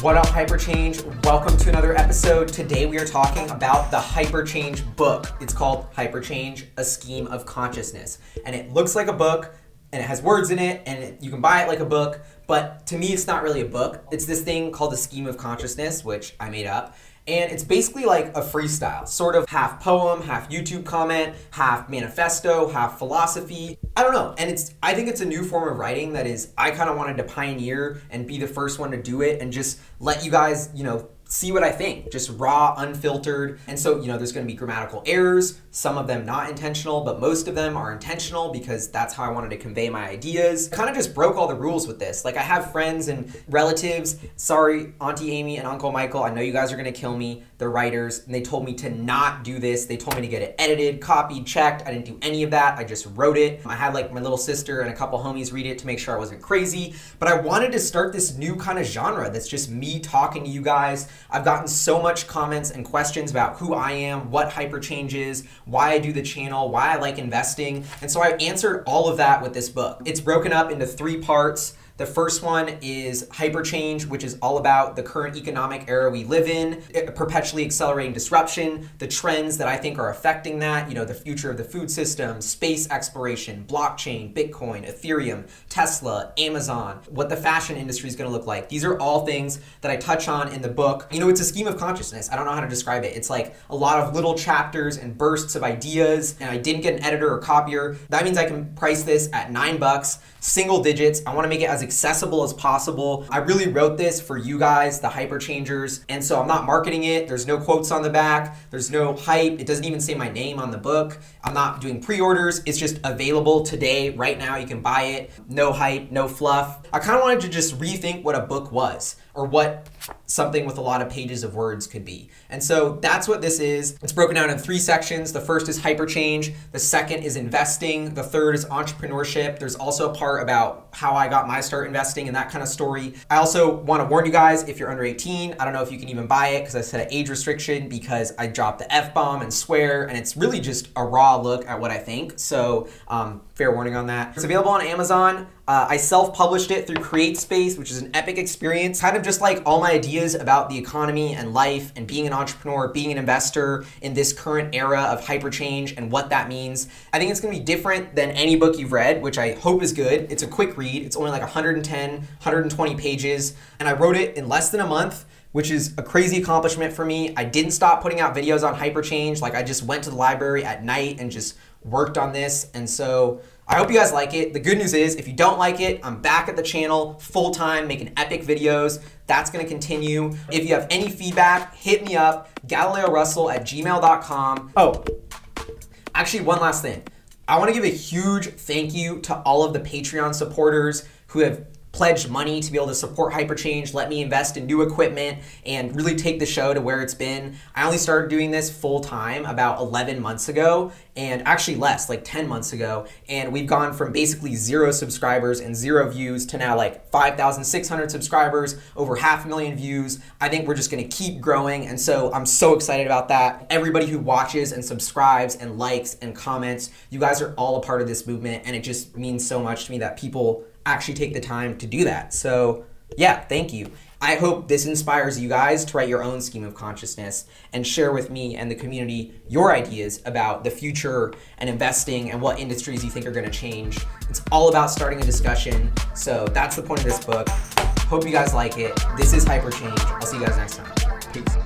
What up, HyperChange? Welcome to another episode. Today we are talking about the HyperChange book. It's called HyperChange, A Scheme of Consciousness. And it looks like a book, and it has words in it, and you can buy it like a book, but to me it's not really a book. It's this thing called the Scheme of Consciousness, which I made up. And it's basically like a freestyle, sort of half poem, half YouTube comment, half manifesto, half philosophy. I don't know. And I think it's a new form of writing that is, I kind of wanted to pioneer and be the first one to do it and just let you guys, see what I think, just raw, unfiltered. And so, there's going to be grammatical errors, some of them not intentional, but most of them are intentional because that's how I wanted to convey my ideas. Kind of just broke all the rules with this. Like, I have friends and relatives, sorry, Auntie Amy and Uncle Michael, I know you guys are going to kill me. They're writers, and they told me to not do this. They told me to get it edited, copied, checked. I didn't do any of that. I just wrote it. I had like my little sister and a couple homies read it to make sure I wasn't crazy. But I wanted to start this new kind of genre that's just me talking to you guys. I've gotten so much comments and questions about who I am, what HyperChange is, why I do the channel, why I like investing. And so I answered all of that with this book. It's broken up into 3 parts. The first one is HyperChange, which is all about the current economic era we live in, perpetually accelerating disruption, the trends that I think are affecting that, the future of the food system, space exploration, blockchain, Bitcoin, Ethereum, Tesla, Amazon, what the fashion industry is going to look like. These are all things that I touch on in the book. It's a scheme of consciousness. I don't know how to describe it. It's like a lot of little chapters and bursts of ideas, and I didn't get an editor or copier. That means I can price this at $9, single digits. I want to make it as accessible as possible. I really wrote this for you guys, the HyperChangers, and so I'm not marketing it. There's no quotes on the back. There's no hype. It doesn't even say my name on the book. I'm not doing pre-orders. It's just available today, right now. You can buy it. No hype, no fluff. I kind of wanted to just rethink what a book was, or what something with a lot of pages of words could be. And so that's what this is. It's broken down in 3 sections. The first is HyperChange. The second is investing. The third is entrepreneurship. There's also a part about how I got my start investing and that kind of story. I also want to warn you guys, if you're under 18, I don't know if you can even buy it because I set an age restriction because I dropped the F-bomb and swear, and it's really just a raw look at what I think. So fair warning on that. It's available on Amazon. I self-published it through CreateSpace, which is an epic experience. Kind of just like all my ideas about the economy and life and being an entrepreneur, being an investor in this current era of HyperChange and what that means. I think it's gonna be different than any book you've read, which I hope is good. It's a quick read. It's only like 110, 120 pages. And I wrote it in less than a month, which is a crazy accomplishment for me. I didn't stop putting out videos on HyperChange. Like, I just went to the library at night and just worked on this. And so I hope you guys like it. The good news is, if you don't like it, I'm back at the channel full-time making epic videos. That's gonna continue. If you have any feedback, hit me up, galileorussell@gmail.com. Oh, actually, one last thing. I wanna give a huge thank you to all of the Patreon supporters who have pledged money to be able to support HyperChange, let me invest in new equipment, and really take the show to where it's been. I only started doing this full time about 11 months ago, and actually less, like 10 months ago, and we've gone from basically 0 subscribers and 0 views to now like 5,600 subscribers, over 500,000 views. I think we're just gonna keep growing, and so I'm so excited about that. Everybody who watches and subscribes and likes and comments, you guys are all a part of this movement, and it just means so much to me that people actually take the time to do that. So yeah, thank you. I hope this inspires you guys to write your own scheme of consciousness and share with me and the community your ideas about the future and investing and what industries you think are gonna change. It's all about starting a discussion. So that's the point of this book. Hope you guys like it. This is HyperChange. I'll see you guys next time. Peace.